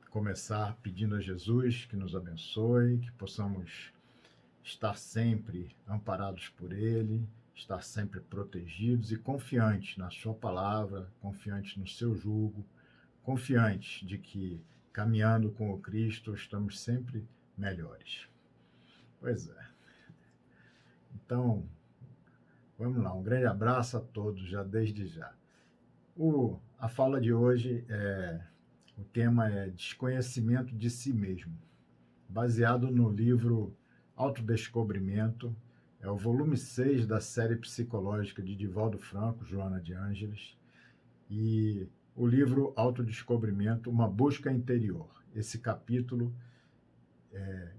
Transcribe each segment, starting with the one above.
começar pedindo a Jesus que nos abençoe, que possamos estar sempre amparados por Ele, estar sempre protegidos e confiantes na Sua palavra, confiantes no Seu jugo, confiantes de que, caminhando com o Cristo, estamos sempre melhores. Pois é. Então, vamos lá. Um grande abraço a todos, já desde já. A fala de hoje, o tema é desconhecimento de si mesmo, baseado no livro Autodescobrimento, é o volume 6 da série psicológica de Divaldo Franco, Joana de Ângeles, e o livro Autodescobrimento, Uma Busca Interior. Esse capítulo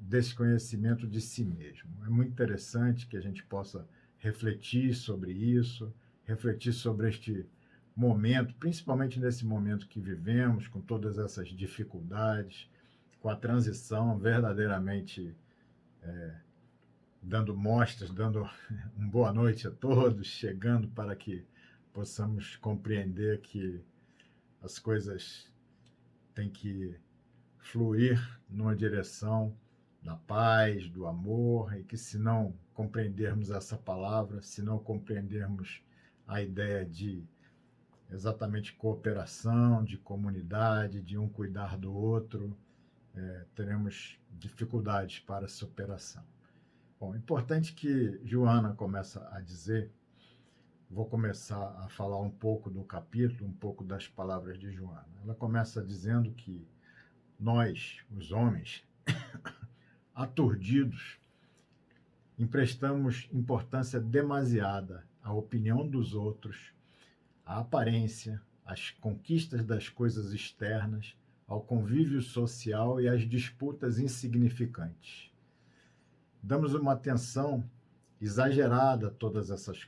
desconhecimento de si mesmo. É muito interessante que a gente possa refletir sobre isso, refletir sobre este momento, principalmente nesse momento que vivemos, com todas essas dificuldades, com a transição verdadeiramente dando mostras, dando uma boa noite a todos, chegando para que possamos compreender que as coisas têm que fluir numa direção da paz, do amor, e que se não compreendermos essa palavra, se não compreendermos a ideia de exatamente cooperação, de comunidade, de um cuidar do outro, teremos dificuldades para a superação. Bom, importante que Joana começa a dizer, vou começar a falar um pouco do capítulo, um pouco das palavras de Joana. Ela começa dizendo que nós, os homens, aturdidos, emprestamos importância demasiada à opinião dos outros, à aparência, às conquistas das coisas externas, ao convívio social e às disputas insignificantes. Damos uma atenção exagerada a todas essas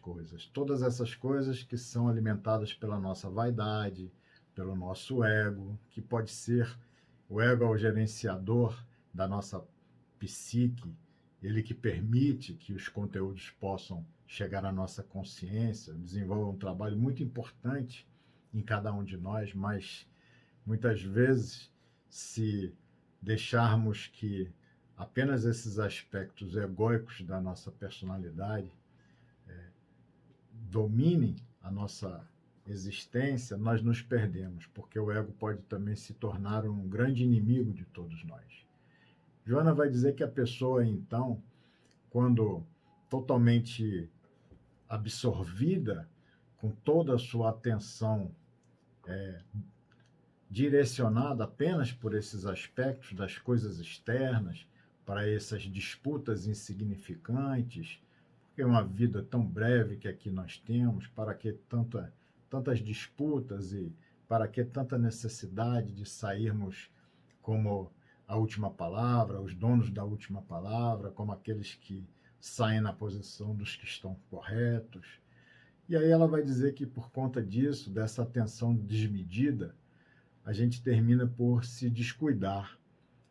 coisas que são alimentadas pela nossa vaidade, pelo nosso ego, que pode ser o ego ao gerenciador da nossa psique, ele que permite que os conteúdos possam chegar à nossa consciência, desenvolve um trabalho muito importante em cada um de nós, mas muitas vezes, se deixarmos que apenas esses aspectos egóicos da nossa personalidade dominem a nossa existência, nós nos perdemos, porque o ego pode também se tornar um grande inimigo de todos nós. Joana vai dizer que a pessoa, então, quando totalmente absorvida, com toda a sua atenção direcionada apenas por esses aspectos das coisas externas, para essas disputas insignificantes, porque é uma vida tão breve que aqui nós temos, para que tantas disputas e para que tanta necessidade de sairmos como a última palavra, os donos da última palavra, como aqueles que saem na posição dos que estão corretos. E aí ela vai dizer que por conta disso, dessa atenção desmedida, a gente termina por se descuidar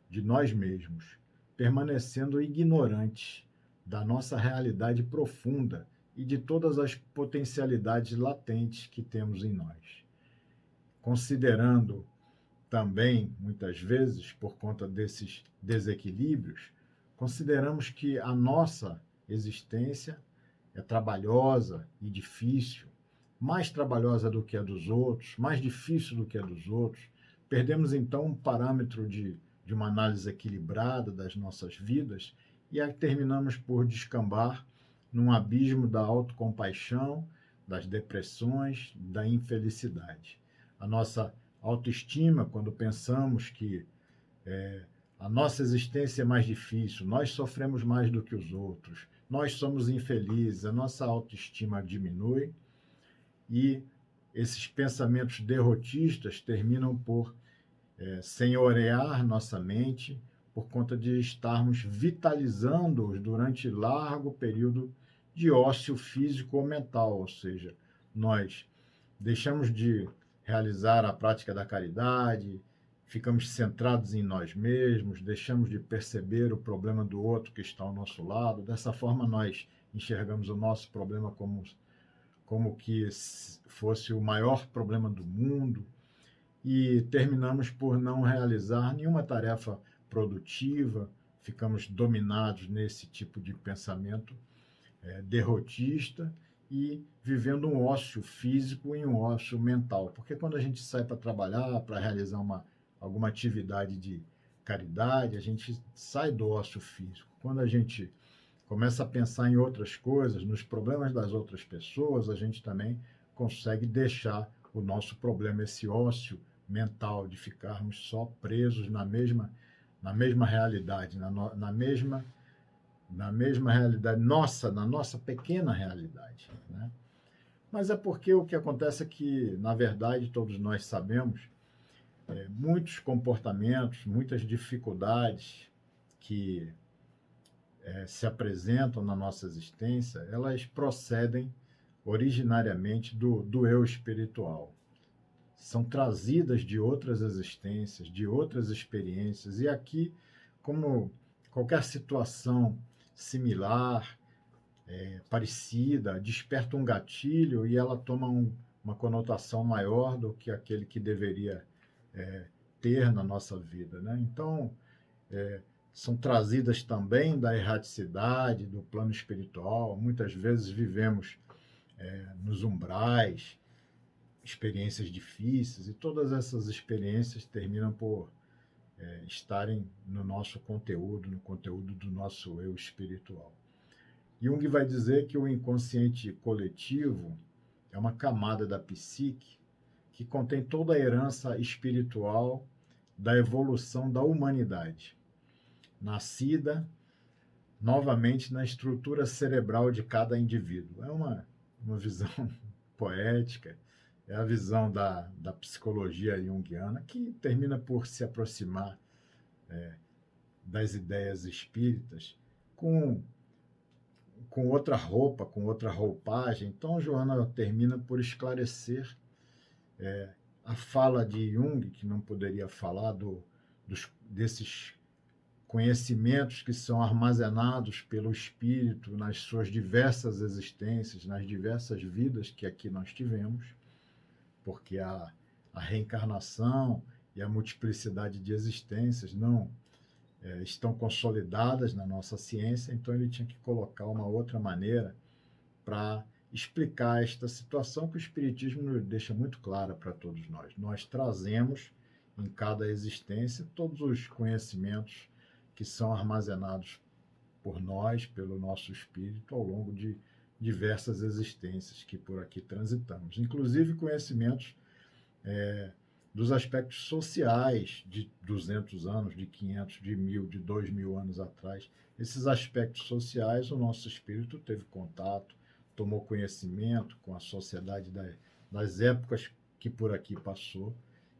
de nós mesmos, permanecendo ignorantes da nossa realidade profunda e de todas as potencialidades latentes que temos em nós. Considerando também, muitas vezes, por conta desses desequilíbrios, consideramos que a nossa existência é trabalhosa e difícil, mais trabalhosa do que a dos outros, mais difícil do que a dos outros. Perdemos, então, um parâmetro de uma análise equilibrada das nossas vidas e aí terminamos por descambar num abismo da autocompaixão, das depressões, da infelicidade. A nossa autoestima, quando pensamos que a nossa existência é mais difícil, nós sofremos mais do que os outros, nós somos infelizes, a nossa autoestima diminui e esses pensamentos derrotistas terminam por senhorear nossa mente por conta de estarmos vitalizando-os durante largo período de ócio físico ou mental, ou seja, nós deixamos de realizar a prática da caridade, ficamos centrados em nós mesmos, deixamos de perceber o problema do outro que está ao nosso lado. Dessa forma, nós enxergamos o nosso problema como que fosse o maior problema do mundo e terminamos por não realizar nenhuma tarefa produtiva, ficamos dominados nesse tipo de pensamento derrotista e vivendo um ócio físico e um ócio mental. Porque quando a gente sai para trabalhar, para realizar alguma atividade de caridade, a gente sai do ócio físico. Quando a gente começa a pensar em outras coisas, nos problemas das outras pessoas, a gente também consegue deixar o nosso problema, esse ócio mental de ficarmos só presos na mesma realidade, na mesma realidade nossa, na nossa pequena realidade, né? Mas é porque o que acontece é que, na verdade, todos nós sabemos, muitos comportamentos, muitas dificuldades que se apresentam na nossa existência, elas procedem originariamente do eu espiritual. São trazidas de outras existências, de outras experiências, e aqui, como qualquer situação similar, parecida, desperta um gatilho e ela toma uma conotação maior do que aquele que deveria ter na nossa vida, né? Então, são trazidas também da erraticidade, do plano espiritual. Muitas vezes vivemos nos umbrais, experiências difíceis, e todas essas experiências terminam por estarem no nosso conteúdo, no conteúdo do nosso eu espiritual. Jung vai dizer que o inconsciente coletivo é uma camada da psique que contém toda a herança espiritual da evolução da humanidade, nascida novamente na estrutura cerebral de cada indivíduo. É uma visão poética, é a visão da psicologia junguiana, que termina por se aproximar das ideias espíritas com outra roupa, com outra roupagem. Então, Joana termina por esclarecer a fala de Jung, que não poderia falar desses conhecimentos que são armazenados pelo espírito nas suas diversas existências, nas diversas vidas que aqui nós tivemos, porque a reencarnação e a multiplicidade de existências não estão consolidadas na nossa ciência, então ele tinha que colocar uma outra maneira para explicar esta situação que o Espiritismo nos deixa muito clara para todos nós. Nós trazemos em cada existência todos os conhecimentos que são armazenados por nós, pelo nosso espírito, ao longo de diversas existências que por aqui transitamos, inclusive conhecimentos dos aspectos sociais de 200 anos, de 500, de 1000, de 2000 anos atrás. Esses aspectos sociais, o nosso espírito teve contato, tomou conhecimento com a sociedade das épocas que por aqui passou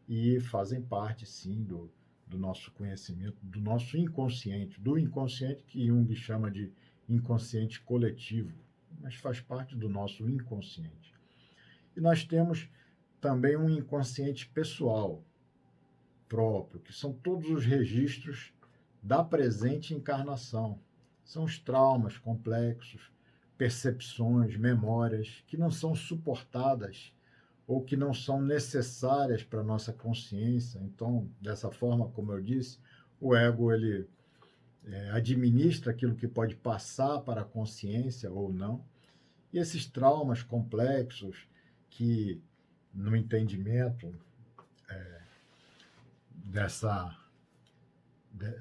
e fazem parte, sim, do nosso conhecimento, do nosso inconsciente, do inconsciente que Jung chama de inconsciente coletivo, mas faz parte do nosso inconsciente. E nós temos também um inconsciente pessoal próprio, que são todos os registros da presente encarnação. São os traumas complexos, percepções, memórias que não são suportadas ou que não são necessárias para a nossa consciência. Então, dessa forma, como eu disse, o ego ele administra aquilo que pode passar para a consciência ou não. E esses traumas complexos que, no entendimento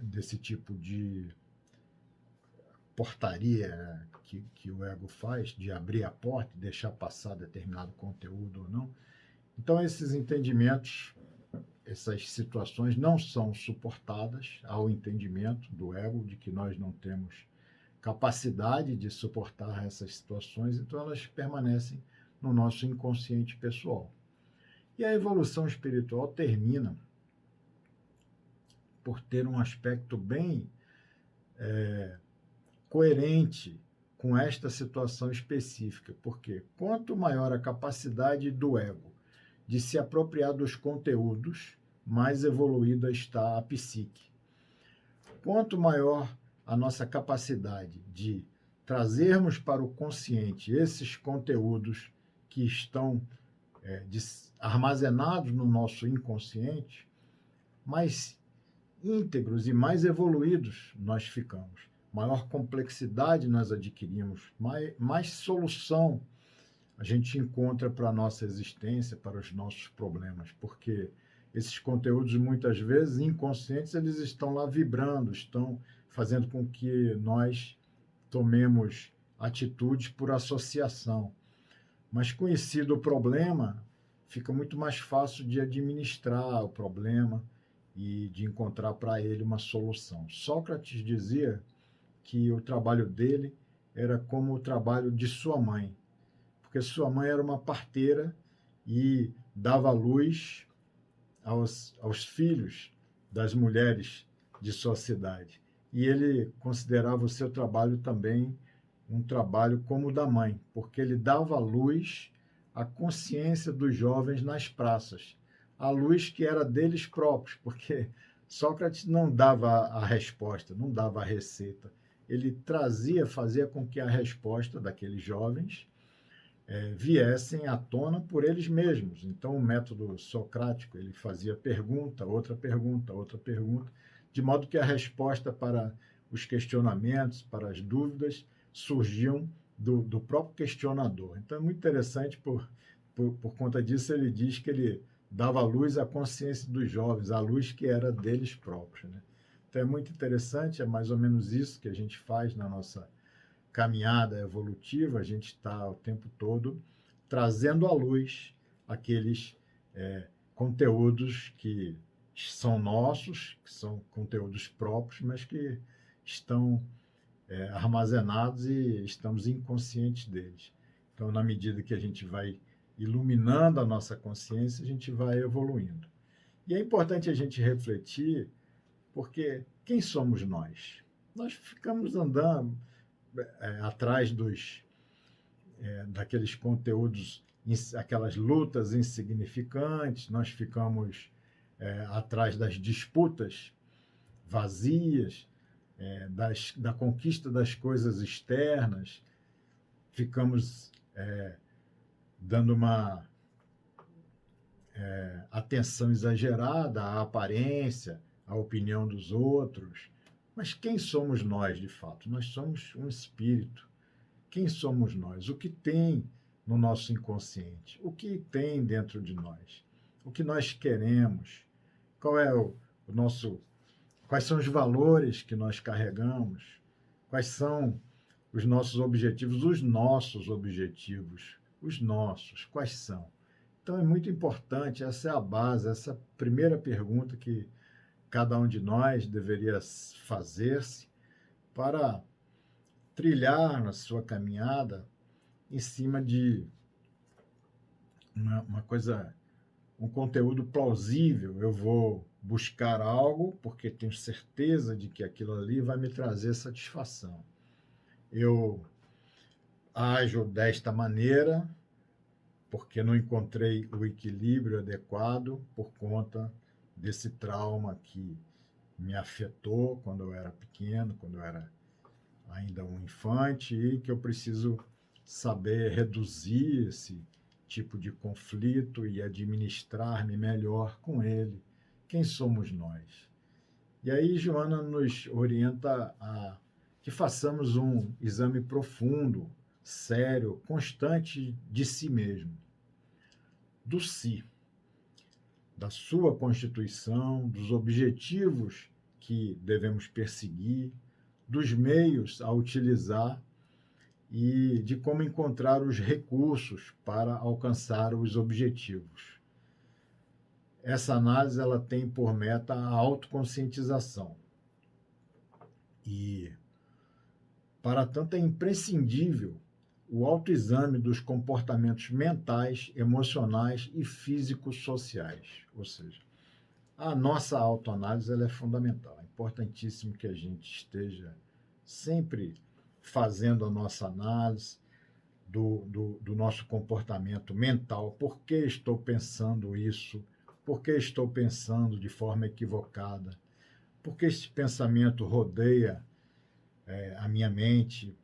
desse tipo de portaria que o ego faz, de abrir a porta e deixar passar determinado conteúdo ou não. Então, esses entendimentos, essas situações não são suportadas ao entendimento do ego, de que nós não temos capacidade de suportar essas situações, então elas permanecem no nosso inconsciente pessoal. E a evolução espiritual termina por ter um aspecto bem coerente com esta situação específica, porque quanto maior a capacidade do ego de se apropriar dos conteúdos, mais evoluída está a psique. Quanto maior a nossa capacidade de trazermos para o consciente esses conteúdos que estão armazenados no nosso inconsciente, mais íntegros e mais evoluídos nós ficamos. Maior complexidade nós adquirimos, mais solução a gente encontra para a nossa existência, para os nossos problemas, porque esses conteúdos, muitas vezes, inconscientes, eles estão lá vibrando, estão fazendo com que nós tomemos atitudes por associação. Mas conhecido o problema, fica muito mais fácil de administrar o problema e de encontrar para ele uma solução. Sócrates dizia que o trabalho dele era como o trabalho de sua mãe, porque sua mãe era uma parteira e dava luz aos filhos das mulheres de sua cidade. E ele considerava o seu trabalho também um trabalho como o da mãe, porque ele dava luz à consciência dos jovens nas praças, a luz que era deles próprios, porque Sócrates não dava a resposta, não dava a receita. Ele fazia com que a resposta daqueles jovens viessem à tona por eles mesmos. Então, o método socrático, ele fazia pergunta, outra pergunta, outra pergunta, de modo que a resposta para os questionamentos, para as dúvidas, surgiam do próprio questionador. Então, é muito interessante, por conta disso, ele diz que ele dava luz à consciência dos jovens, a luz que era deles próprios, né? Então, é muito interessante, é mais ou menos isso que a gente faz na nossa caminhada evolutiva, a gente está o tempo todo trazendo à luz aqueles conteúdos que são nossos, que são conteúdos próprios, mas que estão armazenados e estamos inconscientes deles. Então, na medida que a gente vai iluminando a nossa consciência, a gente vai evoluindo. E é importante a gente refletir, porque quem somos nós? Nós ficamos andando atrás daqueles conteúdos, aquelas lutas insignificantes, nós ficamos atrás das disputas vazias, da conquista das coisas externas, ficamos dando uma atenção exagerada à aparência, à opinião dos outros. Mas quem somos nós, de fato? Nós somos um espírito. Quem somos nós? O que tem no nosso inconsciente? O que tem dentro de nós? O que nós queremos? Qual é o nosso... Quais são os valores que nós carregamos? Quais são os nossos objetivos? Os nossos objetivos. Os nossos. Quais são? Então, é muito importante, essa é a base, essa primeira pergunta que cada um de nós deveria fazer-se para trilhar na sua caminhada em cima de uma coisa, um conteúdo plausível. Eu vou buscar algo porque tenho certeza de que aquilo ali vai me trazer satisfação. Eu ajo desta maneira porque não encontrei o equilíbrio adequado por conta desse trauma que me afetou quando eu era pequeno, quando eu era ainda um infante, e que eu preciso saber reduzir esse tipo de conflito e administrar-me melhor com ele. Quem somos nós? E aí Joana nos orienta a que façamos um exame profundo, sério, constante de si mesmo, do si, da sua constituição, dos objetivos que devemos perseguir, dos meios a utilizar e de como encontrar os recursos para alcançar os objetivos. Essa análise ela tem por meta a autoconscientização. E, para tanto, é imprescindível o autoexame dos comportamentos mentais, emocionais e físico-sociais. Ou seja, a nossa autoanálise ela é fundamental. É importantíssimo que a gente esteja sempre fazendo a nossa análise do nosso comportamento mental. Por que estou pensando isso? Por que estou pensando de forma equivocada? Por que esse pensamento rodeia a minha mente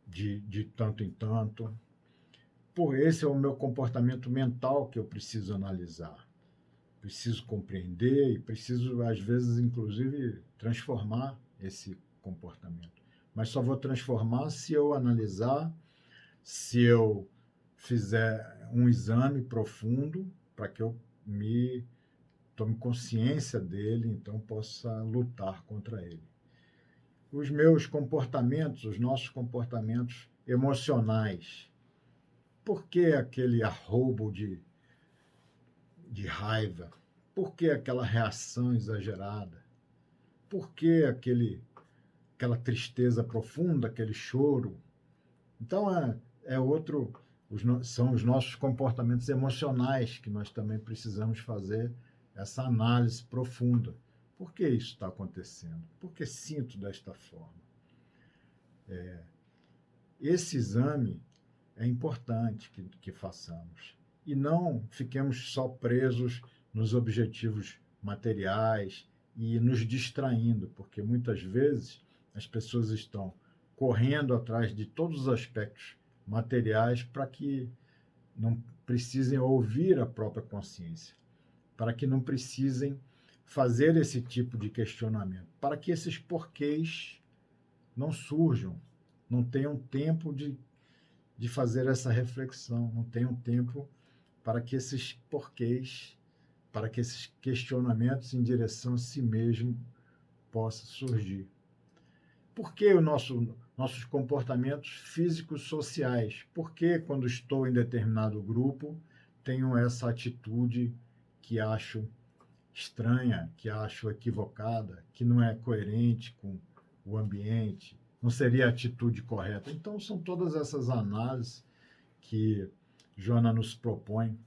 de tanto em tanto? esse é o meu comportamento mental que eu preciso analisar. Preciso compreender e preciso, às vezes, inclusive, transformar esse comportamento. Mas só vou transformar se eu analisar, se eu fizer um exame profundo para que eu me tome consciência dele, então possa lutar contra ele. Os meus comportamentos, os nossos comportamentos emocionais. Por que aquele arrobo de raiva? Por que aquela reação exagerada? Por que aquela tristeza profunda, aquele choro? Então, são os nossos comportamentos emocionais que nós também precisamos fazer essa análise profunda. Por que isso está acontecendo? Por que sinto desta forma? Esse exame é importante que façamos. E não fiquemos só presos nos objetivos materiais e nos distraindo, porque muitas vezes as pessoas estão correndo atrás de todos os aspectos materiais para que não precisem ouvir a própria consciência, para que não precisem fazer esse tipo de questionamento, para que esses porquês não surjam, não tenham tempo de fazer essa reflexão, não tenham tempo para que esses porquês, para que esses questionamentos em direção a si mesmo possam surgir. Por que nossos comportamentos físicos sociais? Por que, quando estou em determinado grupo, tenho essa atitude que acho estranha, que acho equivocada, que não é coerente com o ambiente, não seria a atitude correta? Então, são todas essas análises que Joana nos propõe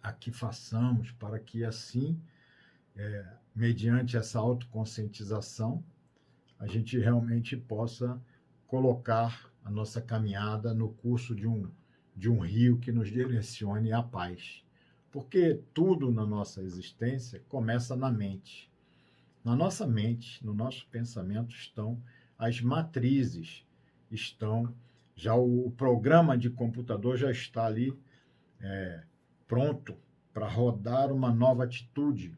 a que façamos para que, assim, mediante essa autoconscientização, a gente realmente possa colocar a nossa caminhada no curso de um rio que nos direcione à paz. Porque tudo na nossa existência começa na mente. Na nossa mente, no nosso pensamento, estão as matrizes, já o programa de computador já está ali pronto para rodar uma nova atitude,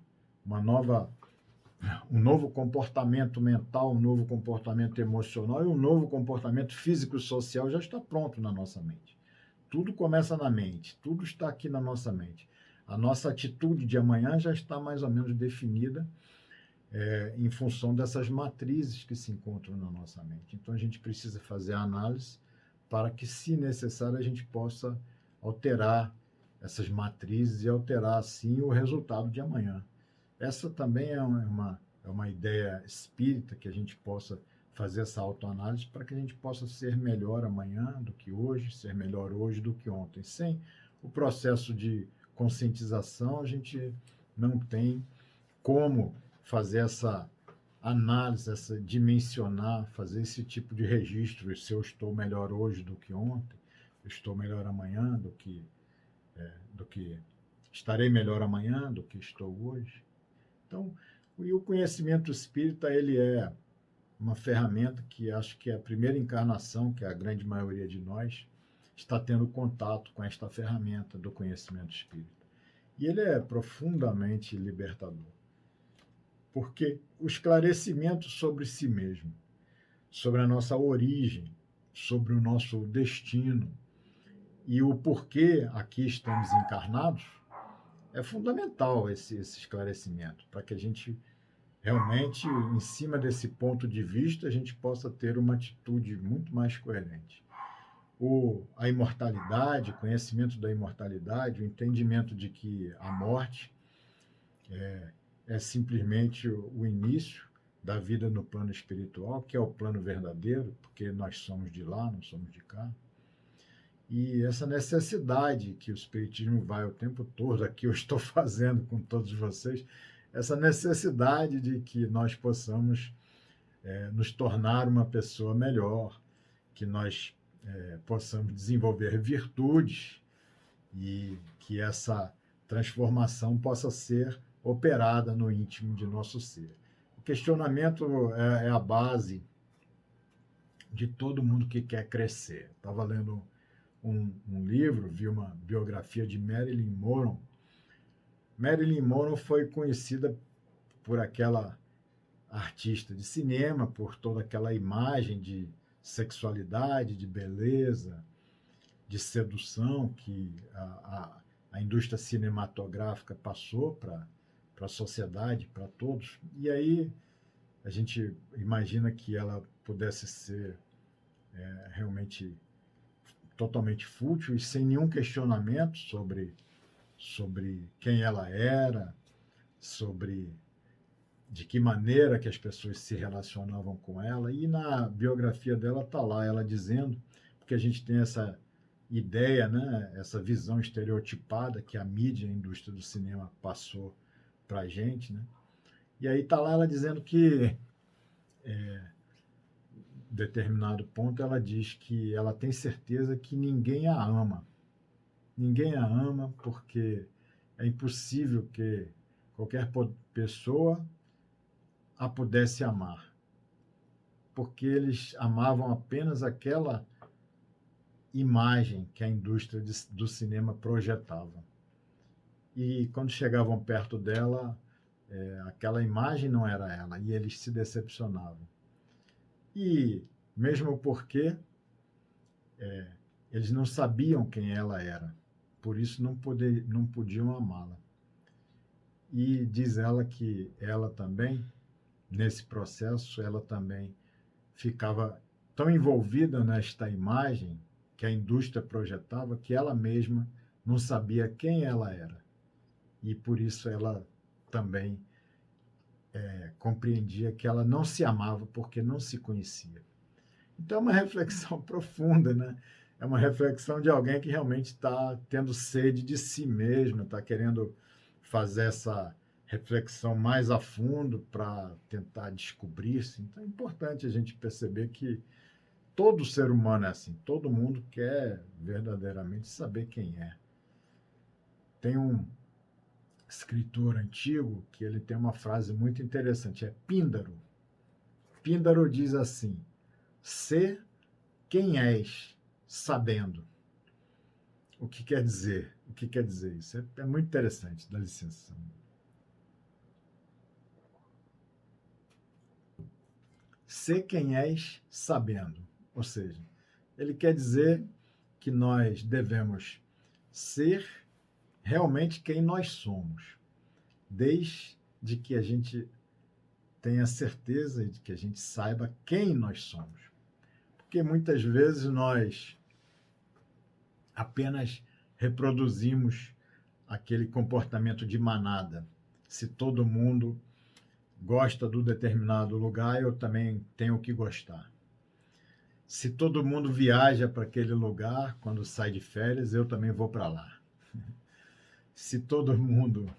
um novo comportamento mental, um novo comportamento emocional e um novo comportamento físico-social já está pronto na nossa mente. Tudo começa na mente, tudo está aqui na nossa mente. A nossa atitude de amanhã já está mais ou menos definida em função dessas matrizes que se encontram na nossa mente. Então, a gente precisa fazer a análise para que, se necessário, a gente possa alterar essas matrizes e alterar, assim, o resultado de amanhã. Essa também é uma ideia espírita, que a gente possa fazer essa autoanálise para que a gente possa ser melhor amanhã do que hoje, ser melhor hoje do que ontem. Sem o processo de conscientização, a gente não tem como fazer essa análise, dimensionar, fazer esse tipo de registro, se eu estou melhor hoje do que ontem, eu estou melhor amanhã do que estarei melhor amanhã do que estou hoje. Então, o conhecimento espírita, ele é uma ferramenta que acho que é a primeira encarnação que a grande maioria de nós está tendo contato com esta ferramenta do conhecimento espírita. E ele é profundamente libertador, porque o esclarecimento sobre si mesmo, sobre a nossa origem, sobre o nosso destino e o porquê aqui estamos encarnados, é fundamental esse esclarecimento, para que a gente realmente, em cima desse ponto de vista, a gente possa ter uma atitude muito mais coerente. A imortalidade, o conhecimento da imortalidade, o entendimento de que a morte é simplesmente o início da vida no plano espiritual, que é o plano verdadeiro, porque nós somos de lá, não somos de cá. E essa necessidade que o Espiritismo vai o tempo todo, aqui eu estou fazendo com todos vocês, essa necessidade de que nós possamos nos tornar uma pessoa melhor, que nós possamos desenvolver virtudes e que essa transformação possa ser operada no íntimo de nosso ser. O questionamento é a base de todo mundo que quer crescer. Estava lendo um livro, vi uma biografia de Marilyn Monroe. Marilyn Monroe foi conhecida por aquela artista de cinema, por toda aquela imagem de sexualidade, de beleza, de sedução que a indústria cinematográfica passou para a sociedade, para todos. E aí a gente imagina que ela pudesse ser realmente totalmente fútil e sem nenhum questionamento sobre quem ela era, sobre de que maneira que as pessoas se relacionavam com ela. E na biografia dela está lá, ela dizendo, porque a gente tem essa ideia, né, essa visão estereotipada que a mídia e a indústria do cinema passou para a gente, né? E aí está lá ela dizendo que, determinado ponto, ela diz que ela tem certeza que ninguém a ama. Ninguém a ama porque é impossível que qualquer pessoa a pudesse amar, porque eles amavam apenas aquela imagem que a indústria do cinema projetava. E quando chegavam perto dela, aquela imagem não era ela, e eles se decepcionavam. E mesmo porque eles não sabiam quem ela era, por isso não podiam amá-la. E diz ela que ela também, nesse processo, ela também ficava tão envolvida nesta imagem que a indústria projetava que ela mesma não sabia quem ela era. E por isso ela também compreendia que ela não se amava porque não se conhecia. Então é uma reflexão profunda, né? É uma reflexão de alguém que realmente está tendo sede de si mesmo, está querendo fazer essa reflexão mais a fundo para tentar descobrir-se. Então é importante a gente perceber que todo ser humano é assim, todo mundo quer verdadeiramente saber quem é. Tem um escritor antigo que ele tem uma frase muito interessante, é Píndaro. Píndaro diz assim: ser quem és, sabendo. O que quer dizer? O que quer dizer isso? É muito interessante, dá licença. Ser quem és, sabendo. Ou seja, ele quer dizer que nós devemos ser realmente quem nós somos, desde que a gente tenha certeza de que a gente saiba quem nós somos. Porque muitas vezes nós apenas reproduzimos aquele comportamento de manada. Se todo mundo gosta do determinado lugar, eu também tenho que gostar. Se todo mundo viaja para aquele lugar quando sai de férias, eu também vou para lá. Se todo mundo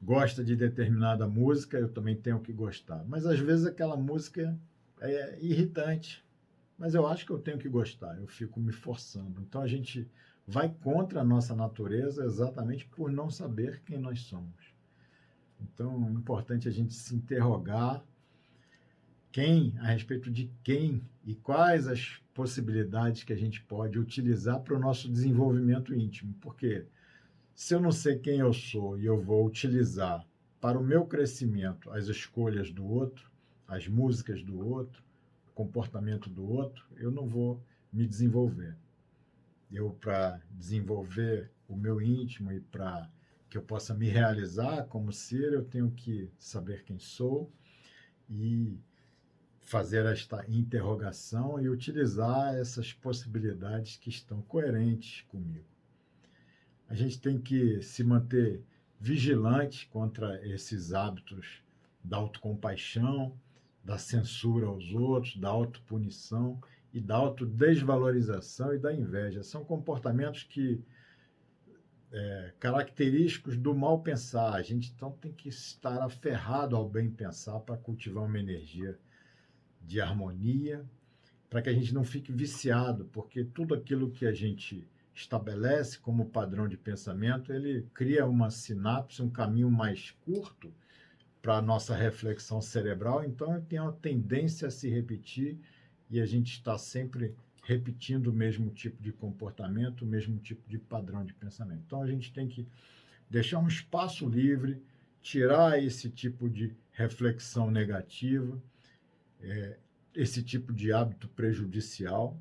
gosta de determinada música, eu também tenho que gostar. Mas às vezes aquela música é irritante, mas eu acho que eu tenho que gostar, eu fico me forçando. Então a gente vai contra a nossa natureza exatamente por não saber quem nós somos. Então é importante a gente se interrogar a respeito de quem e quais as possibilidades que a gente pode utilizar para o nosso desenvolvimento íntimo. Porque se eu não sei quem eu sou e eu vou utilizar para o meu crescimento as escolhas do outro, as músicas do outro, o comportamento do outro, eu não vou me desenvolver. Para desenvolver o meu íntimo e para que eu possa me realizar como ser, eu tenho que saber quem sou e fazer esta interrogação e utilizar essas possibilidades que estão coerentes comigo. A gente tem que se manter vigilante contra esses hábitos da autocompaixão, da censura aos outros, da autopunição e da autodesvalorização e da inveja. São comportamentos que característicos do mal pensar. A gente então tem que estar aferrado ao bem pensar para cultivar uma energia de harmonia, para que a gente não fique viciado, porque tudo aquilo que a gente estabelece como padrão de pensamento, ele cria uma sinapse, um caminho mais curto para a nossa reflexão cerebral, então tem uma tendência a se repetir e a gente está sempre repetindo o mesmo tipo de comportamento, o mesmo tipo de padrão de pensamento. Então, a gente tem que deixar um espaço livre, tirar esse tipo de reflexão negativa, esse tipo de hábito prejudicial,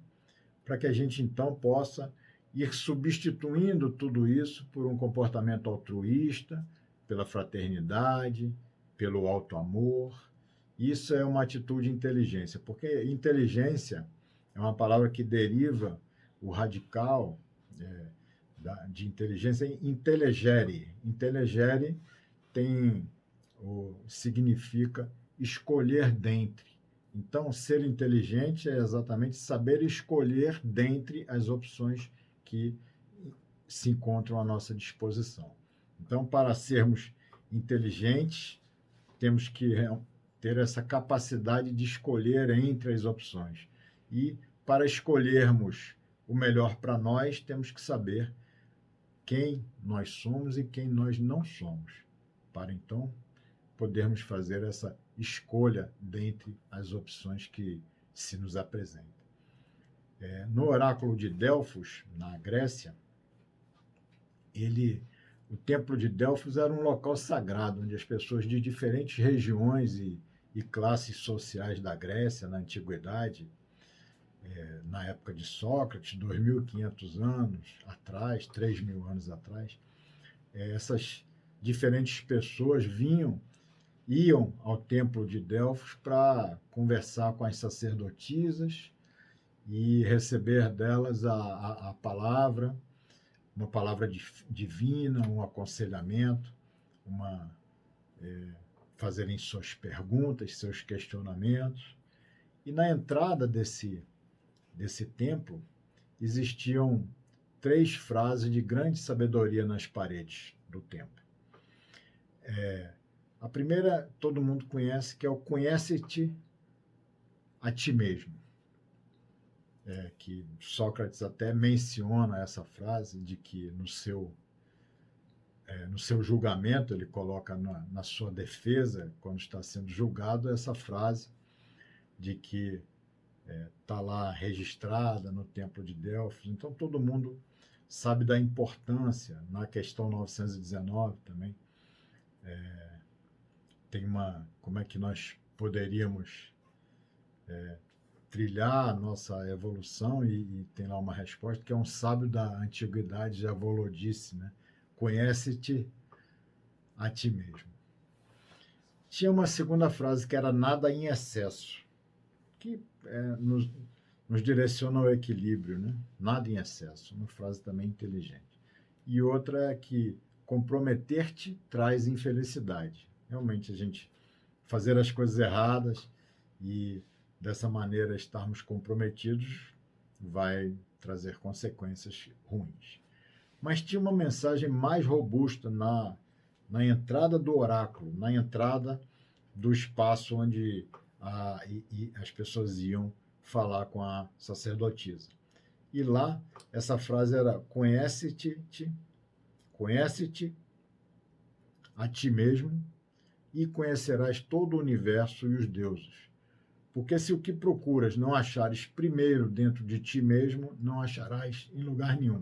para que a gente, então, possa ir substituindo tudo isso por um comportamento altruísta, pela fraternidade, pelo auto-amor. Isso é uma atitude de inteligência, porque inteligência é uma palavra que deriva o radical de inteligência em intelligere. Intelligere significa escolher dentre. Então, ser inteligente é exatamente saber escolher dentre as opções que se encontram à nossa disposição. Então, para sermos inteligentes, temos que ter essa capacidade de escolher entre as opções. E para escolhermos o melhor para nós, temos que saber quem nós somos e quem nós não somos, para então podermos fazer essa escolha dentre as opções que se nos apresentam. No oráculo de Delfos, na Grécia, o templo de Delfos era um local sagrado, onde as pessoas de diferentes regiões e classes sociais da Grécia, na antiguidade, na época de Sócrates, 2.500 anos atrás, 3.000 anos atrás, essas diferentes pessoas iam ao templo de Delfos para conversar com as sacerdotisas e receber delas a palavra, uma palavra divina, um aconselhamento, fazerem suas perguntas, seus questionamentos. E na entrada desse templo existiam 3 frases de grande sabedoria nas paredes do templo. A primeira todo mundo conhece, que é o conhece-te a ti mesmo. Que Sócrates até menciona essa frase de que no seu julgamento, ele coloca na sua defesa, quando está sendo julgado, essa frase de que está lá registrada no Templo de Delfos. Então, todo mundo sabe da importância. Na questão 919 também, tem como é que nós poderíamos trilhar a nossa evolução, e tem lá uma resposta, que é um sábio da antiguidade já falou disse, né? Conhece-te a ti mesmo. Tinha uma segunda frase que era nada em excesso, que nos direciona ao equilíbrio, né? Nada em excesso, uma frase também inteligente. E outra é que comprometer-te traz infelicidade. Realmente, a gente fazer as coisas erradas e dessa maneira estarmos comprometidos vai trazer consequências ruins. Mas tinha uma mensagem mais robusta na entrada do oráculo, na entrada do espaço onde as pessoas iam falar com a sacerdotisa. E lá, essa frase era: conhece-te a ti mesmo e conhecerás todo o universo e os deuses. Porque se o que procuras não achares primeiro dentro de ti mesmo, não acharás em lugar nenhum.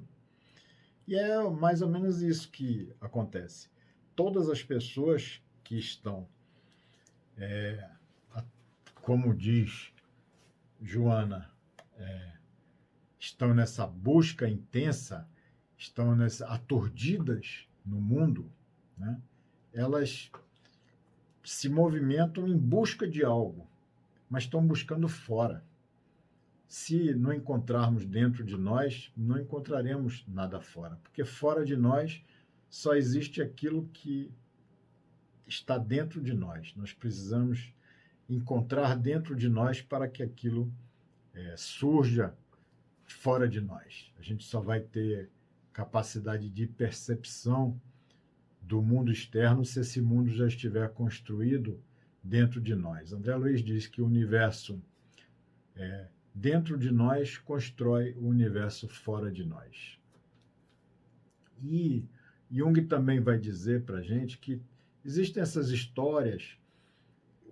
E é mais ou menos isso que acontece. Todas as pessoas que estão, como diz Joana, estão nessa busca intensa, estão aturdidas no mundo, né? Elas se movimentam em busca de algo, mas estão buscando fora. Se não encontrarmos dentro de nós, não encontraremos nada fora, porque fora de nós só existe aquilo que está dentro de nós. Nós precisamos encontrar dentro de nós para que aquilo surja fora de nós. A gente só vai ter capacidade de percepção do mundo externo se esse mundo já estiver construído dentro de nós. André Luiz diz que o universo dentro de nós constrói o universo fora de nós. E Jung também vai dizer para a gente que existem essas histórias,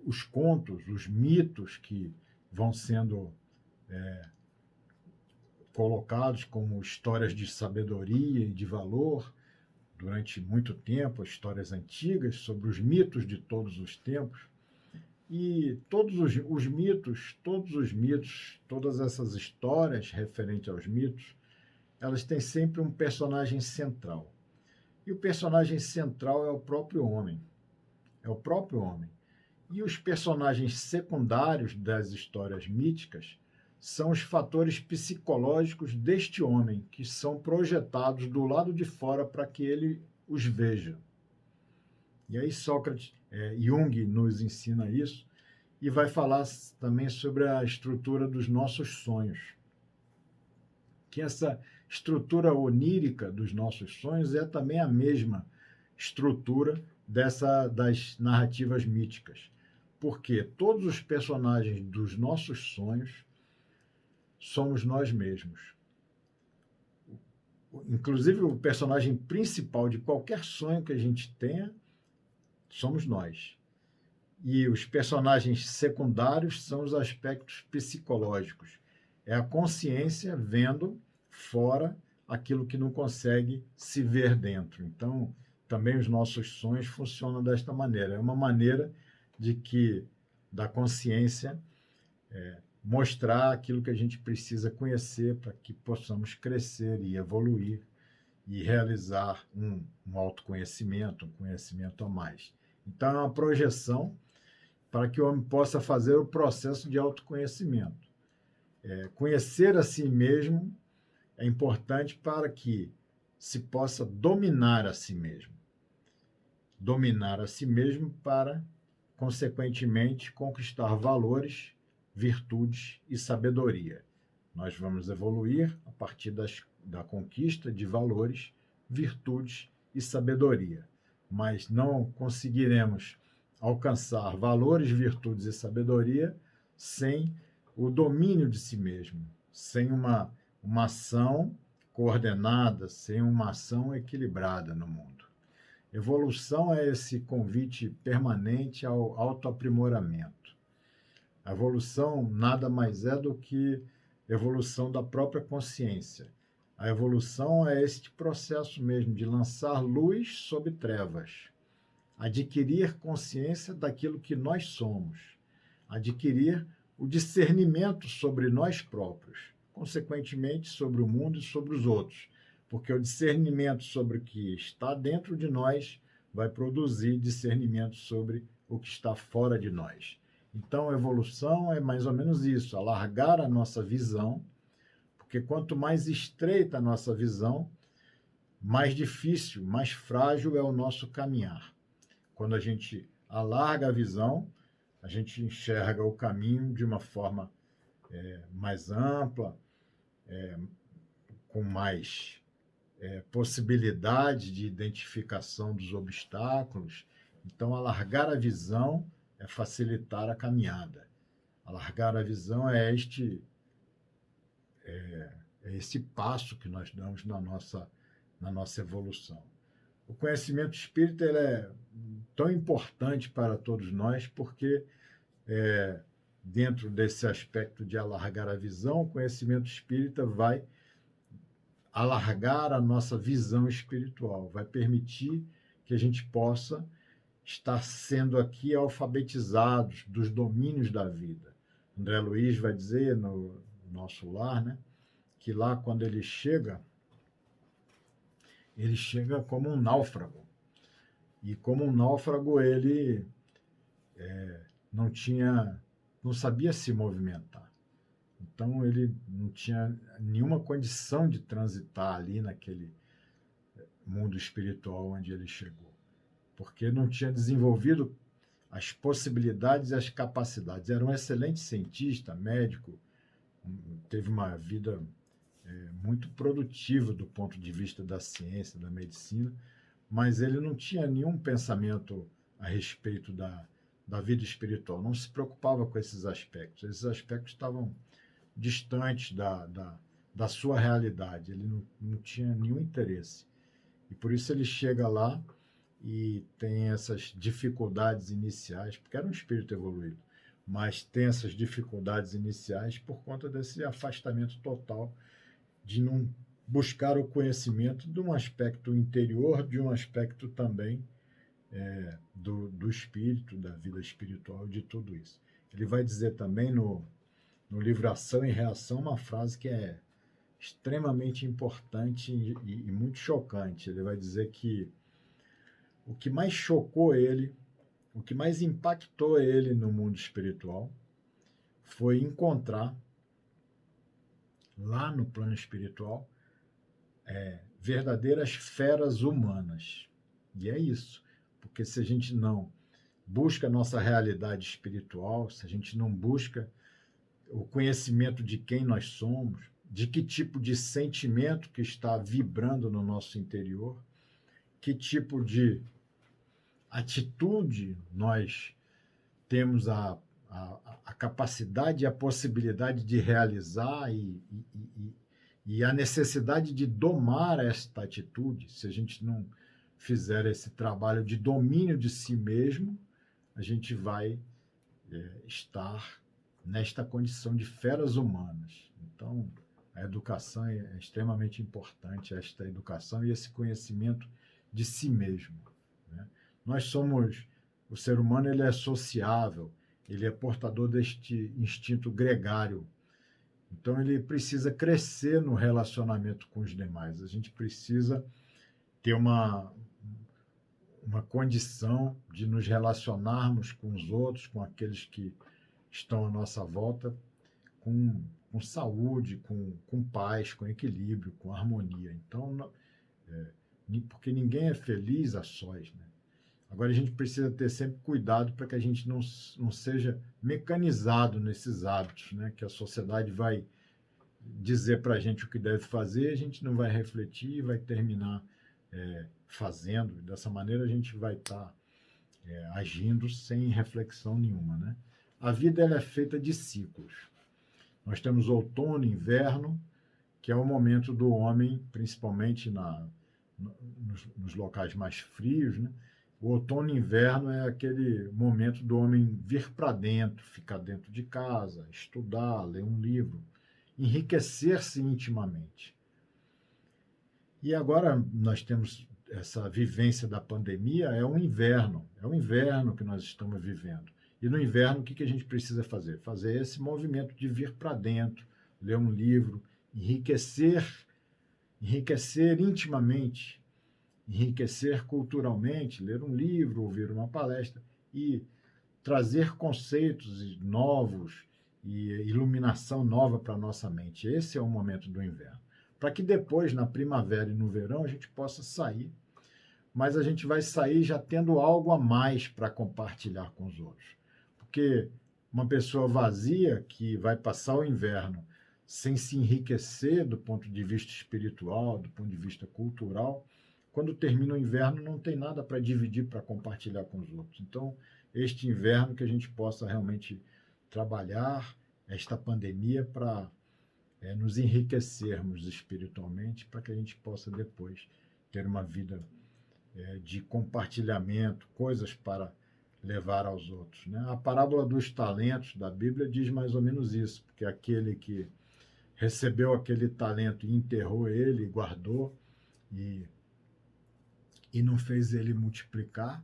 os contos, os mitos que vão sendo colocados como histórias de sabedoria e de valor durante muito tempo, histórias antigas sobre os mitos de todos os tempos. E todos os mitos, todas essas histórias referentes aos mitos, elas têm sempre um personagem central. E o personagem central é o próprio homem. É o próprio homem. E os personagens secundários das histórias míticas são os fatores psicológicos deste homem, que são projetados do lado de fora para que ele os veja. E aí Jung nos ensina isso e vai falar também sobre a estrutura dos nossos sonhos. Que essa estrutura onírica dos nossos sonhos é também a mesma estrutura das narrativas míticas. Porque todos os personagens dos nossos sonhos somos nós mesmos. Inclusive, o personagem principal de qualquer sonho que a gente tenha somos nós. E os personagens secundários são os aspectos psicológicos. É a consciência vendo fora aquilo que não consegue se ver dentro. Então, também os nossos sonhos funcionam desta maneira. É uma maneira da consciência mostrar aquilo que a gente precisa conhecer para que possamos crescer e evoluir e realizar um autoconhecimento, um conhecimento a mais. Então, é uma projeção para que o homem possa fazer o processo de autoconhecimento. Conhecer a si mesmo é importante para que se possa dominar a si mesmo. Dominar a si mesmo para, consequentemente, conquistar valores, virtudes e sabedoria. Nós vamos evoluir a partir da conquista de valores, virtudes e sabedoria. Mas não conseguiremos alcançar valores, virtudes e sabedoria sem o domínio de si mesmo, sem uma ação coordenada, sem uma ação equilibrada no mundo. Evolução é esse convite permanente ao autoaprimoramento. A evolução nada mais é do que evolução da própria consciência. A evolução é este processo mesmo de lançar luz sobre trevas, adquirir consciência daquilo que nós somos, adquirir o discernimento sobre nós próprios, consequentemente sobre o mundo e sobre os outros, porque o discernimento sobre o que está dentro de nós vai produzir discernimento sobre o que está fora de nós. Então, a evolução é mais ou menos isso, alargar a nossa visão, porque quanto mais estreita a nossa visão, mais difícil, mais frágil é o nosso caminhar. Quando a gente alarga a visão, a gente enxerga o caminho de uma forma mais ampla, com mais possibilidade de identificação dos obstáculos. Então, alargar a visão é facilitar a caminhada. Alargar a visão é esse passo que nós damos na nossa evolução. O conhecimento espírita ele é tão importante para todos nós porque, dentro desse aspecto de alargar a visão, o conhecimento espírita vai alargar a nossa visão espiritual, vai permitir que a gente possa estar sendo aqui alfabetizados dos domínios da vida. André Luiz vai dizer no Nosso Lar, né, que lá quando ele chega como um náufrago. E como um náufrago ele não sabia se movimentar. Então ele não tinha nenhuma condição de transitar ali naquele mundo espiritual onde ele chegou, porque não tinha desenvolvido as possibilidades e as capacidades. Era um excelente cientista, médico, teve uma vida muito produtiva do ponto de vista da ciência, da medicina, mas ele não tinha nenhum pensamento a respeito da vida espiritual, não se preocupava com esses aspectos. Esses aspectos estavam distantes da sua realidade, ele não tinha nenhum interesse. E por isso ele chega lá e tem essas dificuldades iniciais, porque era um espírito evoluído, mas tem essas dificuldades iniciais por conta desse afastamento total de não buscar o conhecimento de um aspecto interior, de um aspecto também do espírito, da vida espiritual, de tudo isso. Ele vai dizer também no livro Ação e Reação uma frase que é extremamente importante e muito chocante. Ele vai dizer que o que mais chocou ele, o que mais impactou ele no mundo espiritual foi encontrar lá no plano espiritual verdadeiras feras humanas. E é isso, porque se a gente não busca a nossa realidade espiritual, se a gente não busca o conhecimento de quem nós somos, de que tipo de sentimento que está vibrando no nosso interior, que tipo de atitude nós temos a capacidade e a possibilidade de realizar e a necessidade de domar esta atitude, se a gente não fizer esse trabalho de domínio de si mesmo, a gente vai estar nesta condição de feras humanas. Então, a educação é extremamente importante, esta educação e esse conhecimento de si mesmo. Né? Nós somos, o ser humano ele é sociável, ele é portador deste instinto gregário. Então, ele precisa crescer no relacionamento com os demais. A gente precisa ter uma condição de nos relacionarmos com os outros, com aqueles que estão à nossa volta, com saúde, com paz, com equilíbrio, com harmonia. Então, porque ninguém é feliz a sós, né? Agora, a gente precisa ter sempre cuidado para que a gente não seja mecanizado nesses hábitos, né? Que a sociedade vai dizer para a gente o que deve fazer, a gente não vai refletir e vai terminar fazendo. Dessa maneira, a gente vai estar agindo sem reflexão nenhuma, né? A vida ela é feita de ciclos. Nós temos outono, inverno, que é o momento do homem, principalmente nos locais mais frios, né? O outono e inverno é aquele momento do homem vir para dentro, ficar dentro de casa, estudar, ler um livro, enriquecer-se intimamente. E agora nós temos essa vivência da pandemia, é o inverno que nós estamos vivendo. E no inverno, o que a gente precisa fazer? Fazer esse movimento de vir para dentro, ler um livro, enriquecer intimamente, enriquecer culturalmente, ler um livro, ouvir uma palestra e trazer conceitos novos e iluminação nova para a nossa mente. Esse é o momento do inverno. Para que depois, na primavera e no verão, a gente possa sair, mas a gente vai sair já tendo algo a mais para compartilhar com os outros. Porque uma pessoa vazia que vai passar o inverno sem se enriquecer do ponto de vista espiritual, do ponto de vista cultural, quando termina o inverno não tem nada para dividir, para compartilhar com os outros. Então, este inverno que a gente possa realmente trabalhar esta pandemia para nos enriquecermos espiritualmente, para que a gente possa depois ter uma vida de compartilhamento, coisas para levar aos outros. Né? A parábola dos talentos da Bíblia diz mais ou menos isso, porque aquele que recebeu aquele talento e enterrou ele, guardou e não fez ele multiplicar,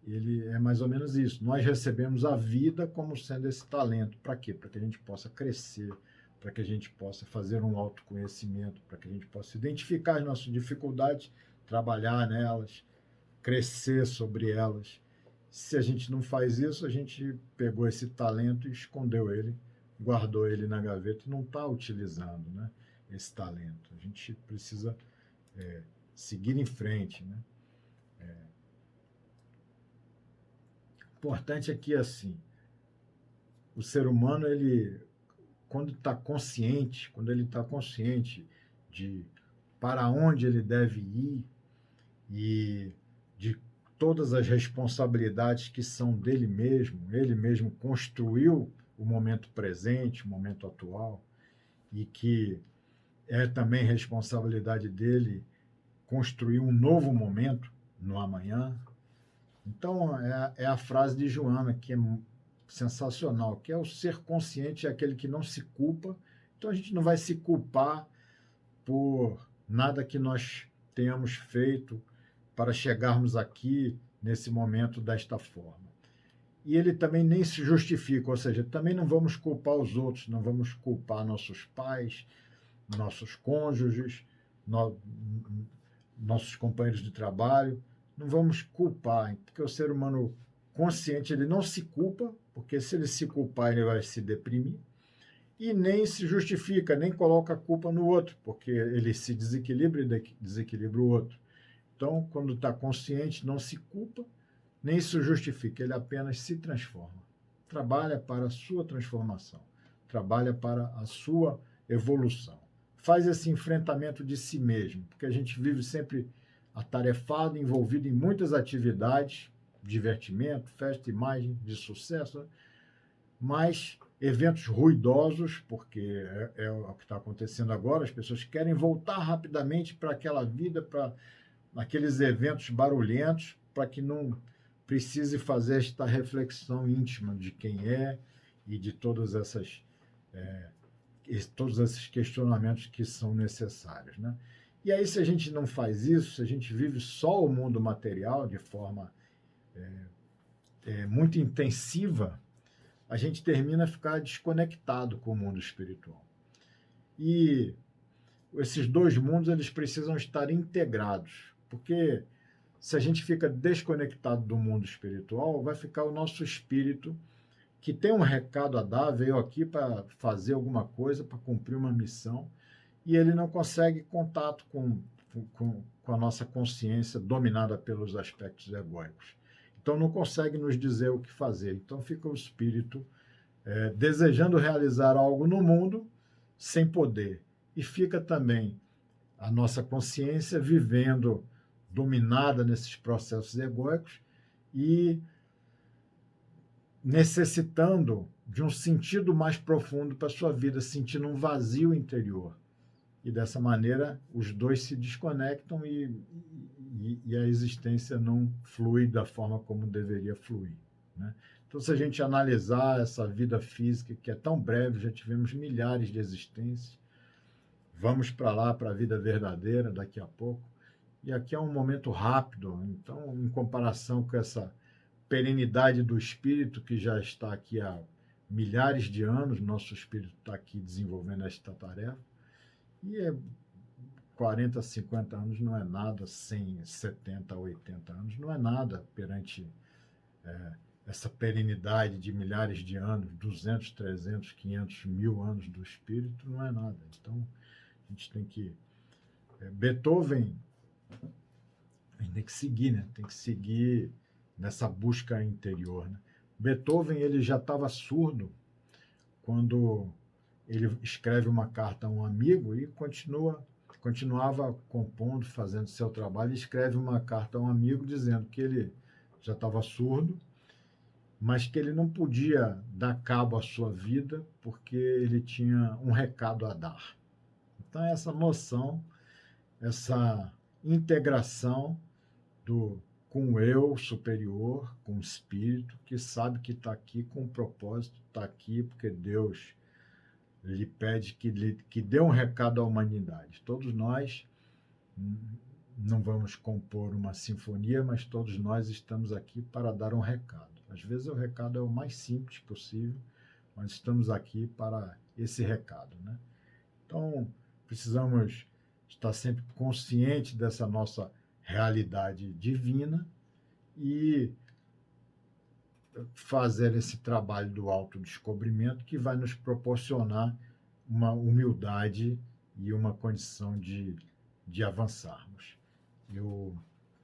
ele é mais ou menos isso. Nós recebemos a vida como sendo esse talento. Para quê? Para que a gente possa crescer, para que a gente possa fazer um autoconhecimento, para que a gente possa identificar as nossas dificuldades, trabalhar nelas, crescer sobre elas. Se a gente não faz isso, a gente pegou esse talento e escondeu ele, guardou ele na gaveta e não está utilizando, né, esse talento. A gente precisa seguir em frente, né? O importante é que, assim, o ser humano, ele, quando ele está consciente de para onde ele deve ir e de todas as responsabilidades que são dele mesmo, ele mesmo construiu o momento presente, o momento atual, e que é também responsabilidade dele construir um novo momento no amanhã. Então, é a frase de Joana, que é sensacional, que é o ser consciente é aquele que não se culpa. Então, a gente não vai se culpar por nada que nós tenhamos feito para chegarmos aqui nesse momento desta forma. E ele também nem se justifica, ou seja, também não vamos culpar os outros, não vamos culpar nossos pais, nossos cônjuges, no, nossos companheiros de trabalho, não vamos culpar, porque o ser humano consciente, ele não se culpa, porque se ele se culpar, ele vai se deprimir, e nem se justifica, nem coloca a culpa no outro, porque ele se desequilibra e desequilibra o outro. Então, quando está consciente, não se culpa, nem se justifica, ele apenas se transforma. Trabalha para a sua transformação, trabalha para a sua evolução. Faz esse enfrentamento de si mesmo, porque a gente vive sempre atarefado, envolvido em muitas atividades, divertimento, festa, imagem, de sucesso, mas eventos ruidosos, porque é o que está acontecendo agora, as pessoas querem voltar rapidamente para aquela vida, para aqueles eventos barulhentos, para que não precise fazer esta reflexão íntima de quem é e de todos esses questionamentos que são necessários, né? E aí, se a gente não faz isso, se a gente vive só o mundo material de forma muito intensiva, a gente termina a ficar desconectado com o mundo espiritual. E esses dois mundos, eles precisam estar integrados, porque se a gente fica desconectado do mundo espiritual, vai ficar o nosso espírito, que tem um recado a dar, veio aqui para fazer alguma coisa, para cumprir uma missão, e ele não consegue contato com a nossa consciência dominada pelos aspectos egóicos. Então, não consegue nos dizer o que fazer. Então, fica o espírito desejando realizar algo no mundo sem poder. E fica também a nossa consciência vivendo dominada nesses processos egóicos e necessitando de um sentido mais profundo para a sua vida, sentindo um vazio interior. E dessa maneira, os dois se desconectam e a existência não flui da forma como deveria fluir, né? Então, se a gente analisar essa vida física, que é tão breve, já tivemos milhares de existências, vamos para lá, para a vida verdadeira, daqui a pouco, e aqui é um momento rápido, então, em comparação com essa perenidade do espírito, que já está aqui há milhares de anos, nosso espírito está aqui desenvolvendo esta tarefa, e 40, 50 anos não é nada, 100, 70, 80 anos não é nada perante essa perenidade de milhares de anos, 200, 300, 500, 1000 anos do espírito, não é nada. Então, a gente tem que... Beethoven, a gente tem que seguir, né? Tem que seguir nessa busca interior, né? Beethoven, ele já estava surdo quando ele escreve uma carta a um amigo e continuava compondo, fazendo seu trabalho, e escreve uma carta a um amigo dizendo que ele já estava surdo, mas que ele não podia dar cabo à sua vida porque ele tinha um recado a dar. Então, essa noção, essa integração com o eu superior, com o espírito, que sabe que está aqui com um propósito, está aqui porque Deus lhe pede que dê um recado à humanidade. Todos nós não vamos compor uma sinfonia, mas todos nós estamos aqui para dar um recado. Às vezes o recado é o mais simples possível, mas estamos aqui para esse recado, né? Então, precisamos estar sempre conscientes dessa nossa realidade divina e fazer esse trabalho do autodescobrimento que vai nos proporcionar uma humildade e uma condição de avançarmos. Eu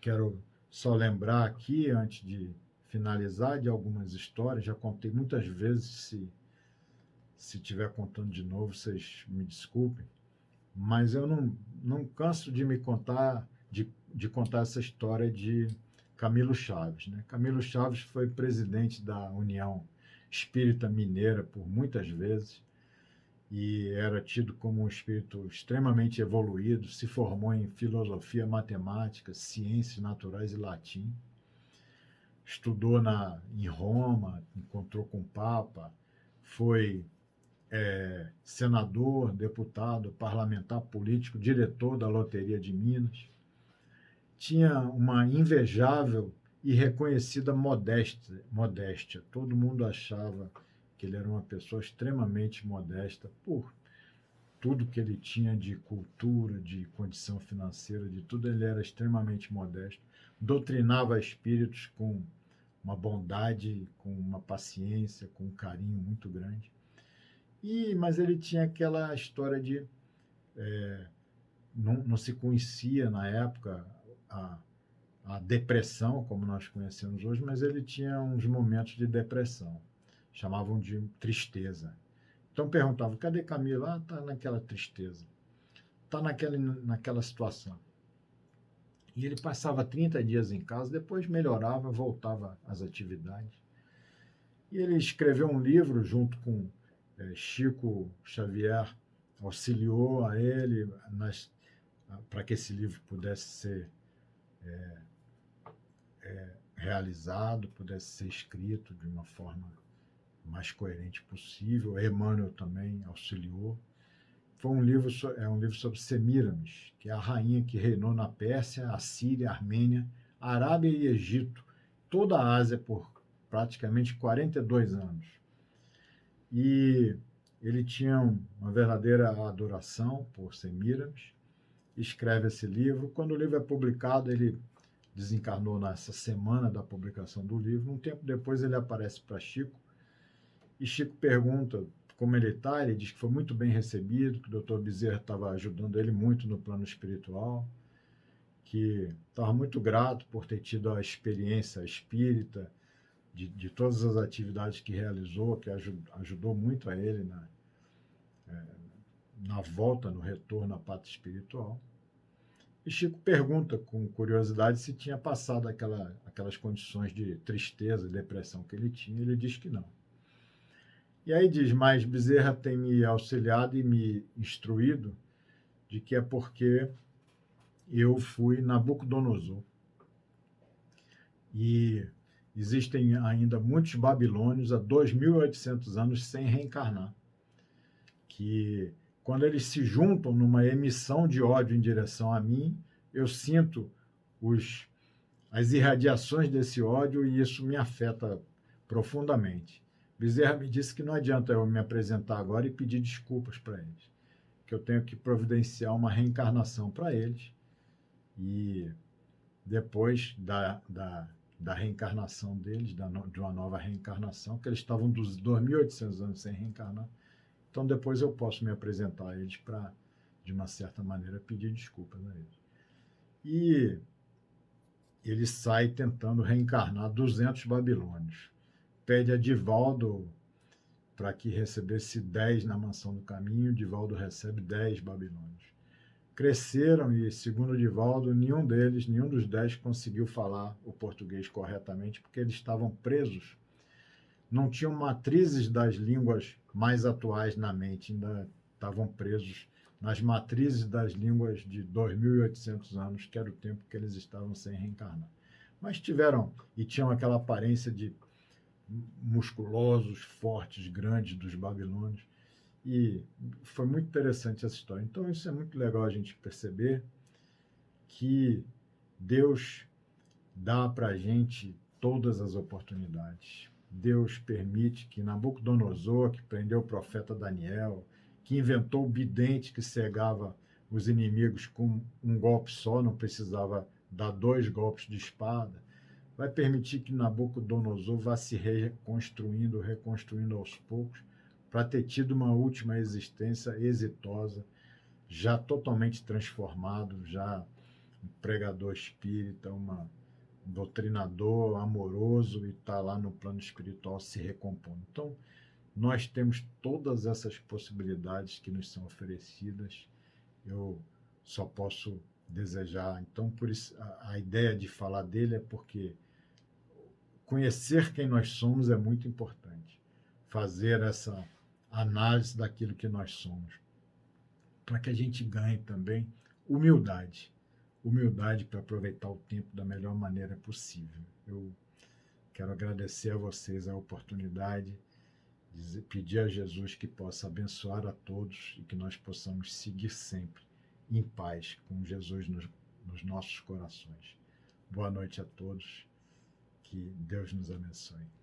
quero só lembrar aqui, antes de finalizar, de algumas histórias, já contei muitas vezes, se estiver contando de novo, vocês me desculpem, mas eu não canso de de contar essa história de Camilo Chaves, né? Camilo Chaves foi presidente da União Espírita Mineira por muitas vezes e era tido como um espírito extremamente evoluído, se formou em filosofia, matemática, ciências naturais e latim, estudou em Roma, encontrou com o Papa, foi senador, deputado, parlamentar, político, diretor da Loteria de Minas. Tinha uma invejável e reconhecida modéstia. Todo mundo achava que ele era uma pessoa extremamente modesta por tudo que ele tinha de cultura, de condição financeira, de tudo, ele era extremamente modesto. Doutrinava espíritos com uma bondade, com uma paciência, com um carinho muito grande. Mas ele tinha aquela história de não se conhecia na época a depressão, como nós conhecemos hoje, mas ele tinha uns momentos de depressão, chamavam de tristeza. Então perguntavam, cadê Camila? Está naquela tristeza, está naquela situação. E ele passava 30 dias em casa, depois melhorava, voltava às atividades. E ele escreveu um livro junto com Chico Xavier, auxiliou a ele para que esse livro pudesse ser realizado, pudesse ser escrito de uma forma mais coerente possível. Emmanuel também auxiliou. Foi um livro sobre Semíramis, que é a rainha que reinou na Pérsia, a Síria, a Armênia, a Arábia e Egito, toda a Ásia por praticamente 42 anos. E ele tinha uma verdadeira adoração por Semíramis, escreve esse livro. Quando o livro é publicado, ele desencarnou nessa semana da publicação do livro. Um tempo depois ele aparece para Chico, e Chico pergunta como ele está. Ele diz que foi muito bem recebido, que o Dr. Bezerra estava ajudando ele muito no plano espiritual, que estava muito grato por ter tido a experiência espírita, de todas as atividades que realizou, que ajudou muito a ele na volta, no retorno à pátria espiritual. E Chico pergunta com curiosidade se tinha passado aquelas condições de tristeza e depressão que ele tinha. Ele diz que não. E aí diz, mas Bezerra tem me auxiliado e me instruído de que é porque eu fui Nabucodonosor. E existem ainda muitos babilônios há 2.800 anos sem reencarnar, que quando eles se juntam numa emissão de ódio em direção a mim, eu sinto as irradiações desse ódio e isso me afeta profundamente. Bezerra me disse que não adianta eu me apresentar agora e pedir desculpas para eles, que eu tenho que providenciar uma reencarnação para eles, e depois da reencarnação deles, de uma nova reencarnação, que eles estavam dos 2.800 anos sem reencarnar, então depois eu posso me apresentar a eles para, de uma certa maneira, pedir desculpas a eles. E ele sai tentando reencarnar 200 babilônios. Pede a Divaldo para que recebesse 10 na Mansão do Caminho. Divaldo recebe 10 babilônios. Cresceram e, segundo Divaldo, nenhum dos 10 conseguiu falar o português corretamente, porque eles estavam presos, não tinham matrizes das línguas mais atuais na mente, ainda estavam presos nas matrizes das línguas de 2.800 anos, que era o tempo que eles estavam sem reencarnar. Mas tinham aquela aparência de musculosos, fortes, grandes dos babilônios. E foi muito interessante essa história. Então, isso é muito legal a gente perceber que Deus dá para a gente todas as oportunidades. Deus permite que Nabucodonosor, que prendeu o profeta Daniel, que inventou o vidente que cegava os inimigos com um golpe só, não precisava dar 2 golpes de espada, vai permitir que Nabucodonosor vá se reconstruindo aos poucos, para ter tido uma última existência exitosa, já totalmente transformado, já um pregador espírita, um doutrinador amoroso, e está lá no plano espiritual se recompondo. Então, nós temos todas essas possibilidades que nos são oferecidas. Eu só posso desejar. Então, por isso, a ideia de falar dele é porque conhecer quem nós somos é muito importante. Fazer essa análise daquilo que nós somos, para que a gente ganhe também humildade para aproveitar o tempo da melhor maneira possível. Eu quero agradecer a vocês a oportunidade pedir a Jesus que possa abençoar a todos e que nós possamos seguir sempre em paz com Jesus nos nossos corações. Boa noite a todos, que Deus nos abençoe.